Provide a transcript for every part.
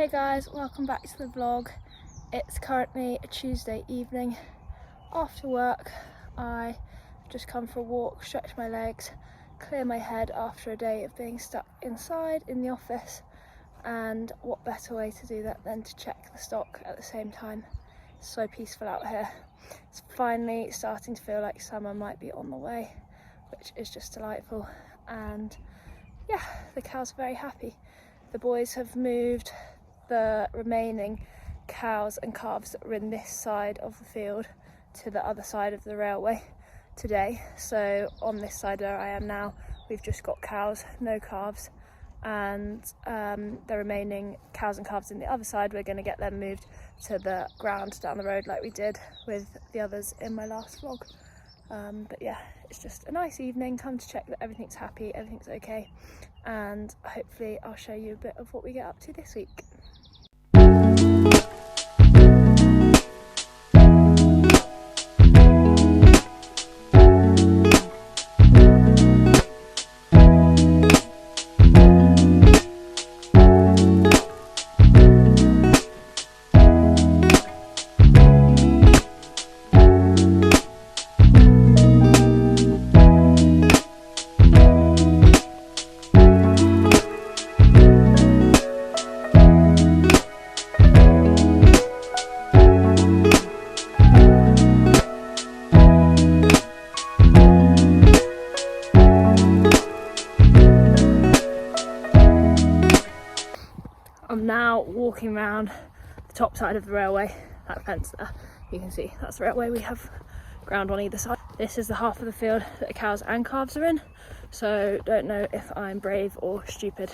Hey guys, welcome back to the vlog. It's currently a Tuesday evening. After work, I just come for a walk, stretch my legs, clear my head after a day of being stuck inside in the office. And what better way to do that than to check the stock at the same time. It's so peaceful out here. It's finally starting to feel like summer might be on the way, which is just delightful. And yeah, the cows are very happy. The boys have moved the remaining cows and calves that were in this side of the field to the other side of the railway today. So on this side where I am now, we've just got cows, no calves, and the remaining cows and calves in the other side, we're going to get them moved to the ground down the road like we did with the others in my last vlog. But yeah, it's just a nice evening, come to check that everything's happy, everything's okay, and hopefully I'll show you a bit of what we get up to this week. I'm now walking around the top side of the railway, that fence there, you can see that's the railway, we have ground on either side. This is the half of the field that the cows and calves are in, so don't know if I'm brave or stupid.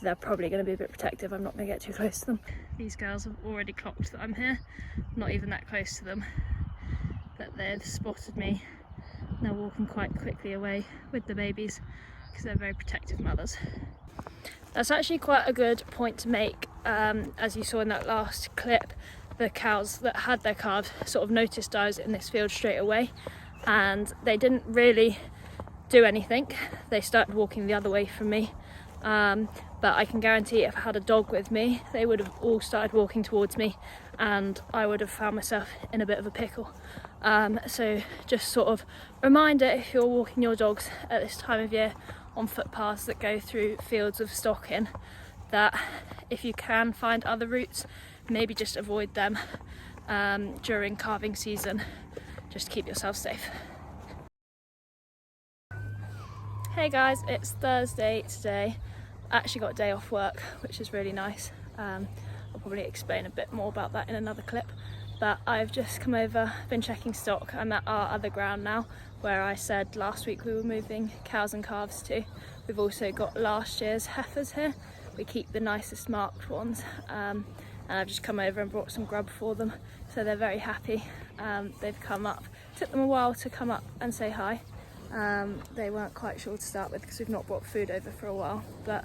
They're probably going to be a bit protective, I'm not going to get too close to them. These girls have already clocked that I'm here, not even that close to them, but they've spotted me. They're walking quite quickly away with the babies because they're very protective mothers. That's actually quite a good point to make. As you saw in that last clip, the cows that had their calves sort of noticed I was in this field straight away, and they didn't really do anything. They started walking the other way from me, but I can guarantee if I had a dog with me, they would have all started walking towards me and I would have found myself in a bit of a pickle. So just sort of reminder, if you're walking your dogs at this time of year on footpaths that go through fields of stock in, that if you can find other routes, maybe just avoid them during calving season, just to keep yourself safe. Hey guys, it's Thursday today. I actually got a day off work, which is really nice. I'll probably explain a bit more about that in another clip, but I've just come over, been checking stock. I'm at our other ground now, where I said last week we were moving cows and calves to. We've also got last year's heifers here. We keep the nicest marked ones, and I've just come over and brought some grub for them, so they're very happy. They've come up, took them a while to come up and say hi. They weren't quite sure to start with because we've not brought food over for a while, but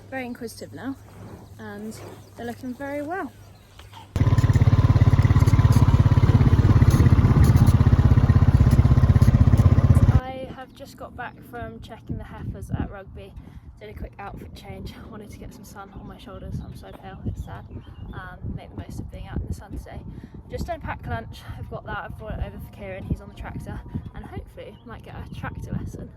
very inquisitive now and they're looking very well. Just got back from checking the heifers at Rugby, did a quick outfit change, wanted to get some sun on my shoulders, I'm so pale, it's sad, make the most of being out in the sun today. Just don't pack lunch, I've got that, I've brought it over for Kieran, he's on the tractor, and hopefully might get a tractor lesson.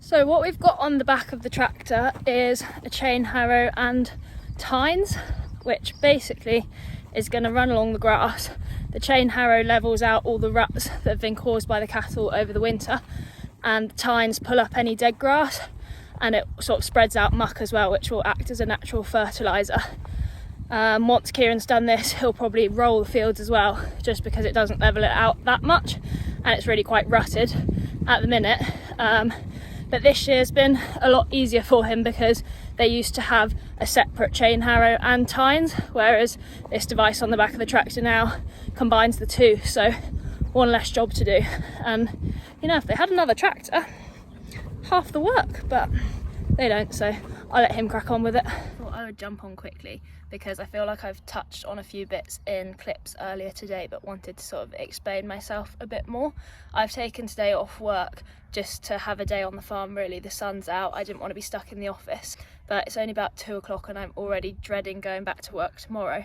So what we've got on the back of the tractor is a chain harrow and tines, which basically is going to run along the grass. The chain harrow levels out all the ruts that have been caused by the cattle over the winter, and the tines pull up any dead grass, and it sort of spreads out muck as well, which will act as a natural fertiliser. Once Kieran's done this, he'll probably roll the fields as well, just because it doesn't level it out that much, and it's really quite rutted at the minute. But this year's been a lot easier for him because they used to have a separate chain harrow and tines, whereas this device on the back of the tractor now combines the two, so one less job to do. And you know, if they had another tractor, half the work, but they don't, so I'll let him crack on with it. I thought I would jump on quickly because I feel like I've touched on a few bits in clips earlier today, but wanted to sort of explain myself a bit more. I've taken today off work just to have a day on the farm, really. The sun's out, I didn't want to be stuck in the office, but it's only about 2 o'clock and I'm already dreading going back to work tomorrow.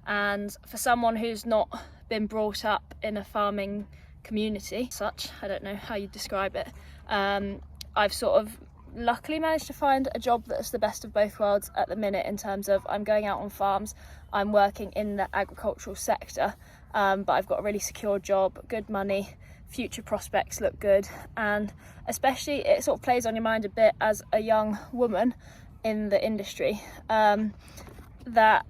And for someone who's not been brought up in a farming community, such, I don't know how you describe it, I've sort of luckily managed to find a job that's the best of both worlds at the minute, in terms of I'm going out on farms, I'm working in the agricultural sector, but I've got a really secure job, good money, future prospects look good, and especially it sort of plays on your mind a bit as a young woman in the industry, that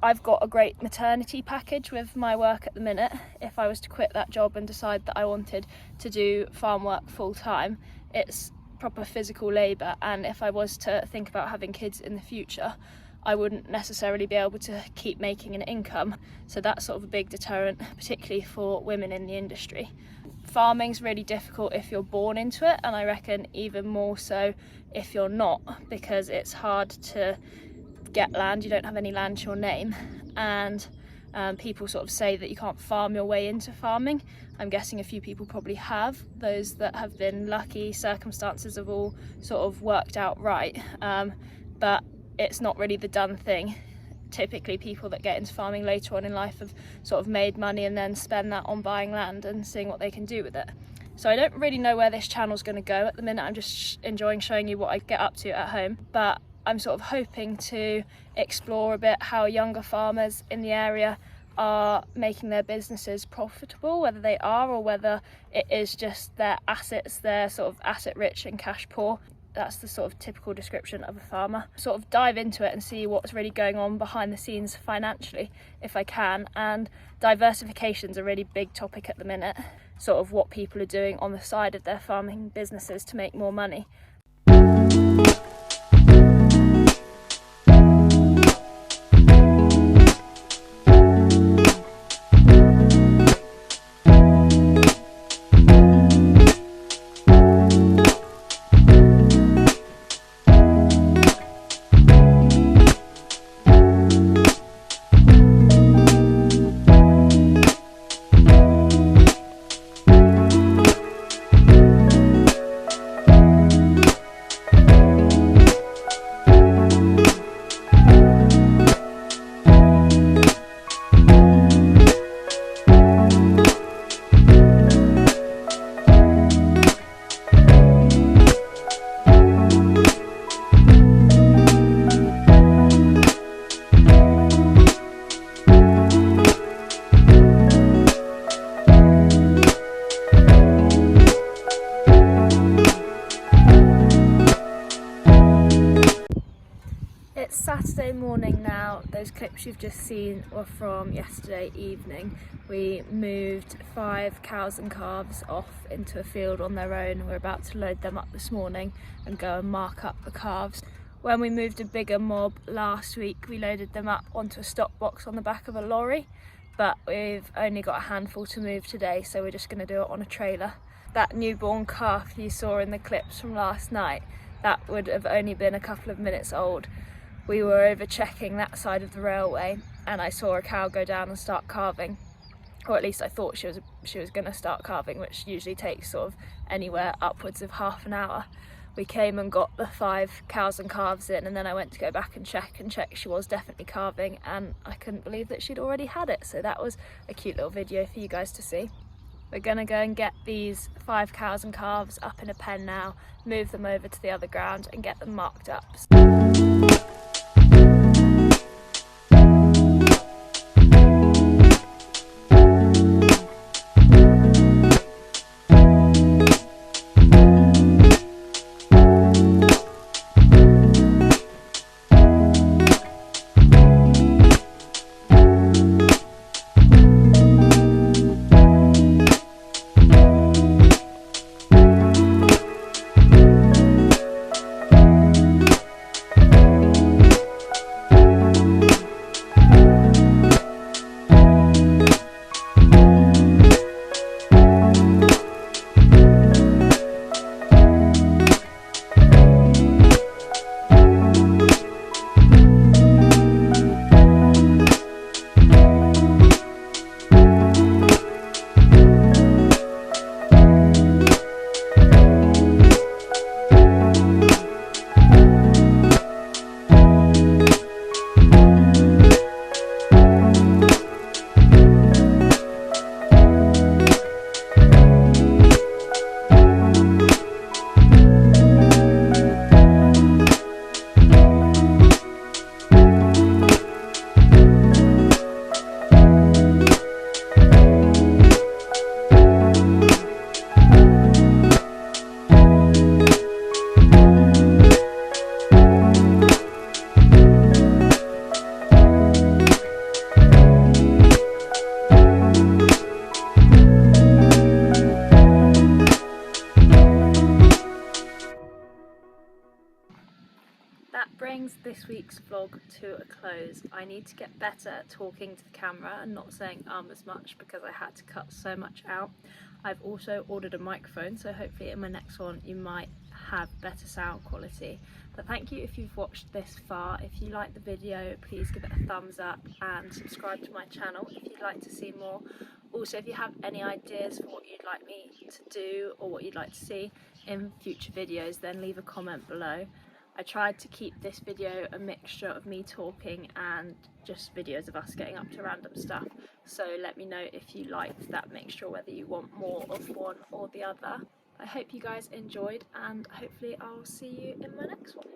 I've got a great maternity package with my work at the minute. If I was to quit that job and decide that I wanted to do farm work full time, it's proper physical labour, and if I was to think about having kids in the future, I wouldn't necessarily be able to keep making an income. So that's sort of a big deterrent, particularly for women in the industry. Farming's really difficult if you're born into it, and I reckon even more so if you're not, because it's hard to get land, you don't have any land to your name, and people sort of say that you can't farm your way into farming. I'm guessing a few people probably have, those that have been lucky, circumstances have all sort of worked out right, but it's not really the done thing. Typically people that get into farming later on in life have sort of made money and then spend that on buying land and seeing what they can do with it. So I don't really know where this channel's going to go at the minute. I'm just enjoying showing you what I get up to at home, but I'm sort of hoping to explore a bit how younger farmers in the area are making their businesses profitable, whether they are or whether it is just their assets, they're sort of asset rich and cash poor. That's the sort of typical description of a farmer. Sort of dive into it and see what's really going on behind the scenes financially, if I can. And diversification's a really big topic at the minute, sort of what people are doing on the side of their farming businesses to make more money. Saturday morning now. Those clips you've just seen were from yesterday evening. We moved 5 cows and calves off into a field on their own. We're about to load them up this morning and go and mark up the calves. When we moved a bigger mob last week, we loaded them up onto a stock box on the back of a lorry, but we've only got a handful to move today, so we're just going to do it on a trailer. That newborn calf you saw in the clips from last night, that would have only been a couple of minutes old. We were over checking that side of the railway and I saw a cow go down and start calving, or at least I thought she was going to start calving, which usually takes sort of anywhere upwards of half an hour. We came and got the 5 cows and calves in, and then I went to go back and check she was definitely calving, and I couldn't believe that she'd already had it. So that was a cute little video for you guys to see. We're gonna go and get these 5 cows and calves up in a pen now, move them over to the other ground and get them marked up. that brings this week's vlog to a close. I need to get better at talking to the camera and not saying as much because I had to cut so much out. I've also ordered a microphone, so hopefully in my next one you might have better sound quality. But thank you if you've watched this far. If you like the video, please give it a thumbs up and subscribe to my channel if you'd like to see more. Also, if you have any ideas for what you'd like me to do or what you'd like to see in future videos, then leave a comment below. I tried to keep this video a mixture of me talking and just videos of us getting up to random stuff, so let me know if you liked that mixture, whether you want more of one or the other. I hope you guys enjoyed, and hopefully I'll see you in my next one.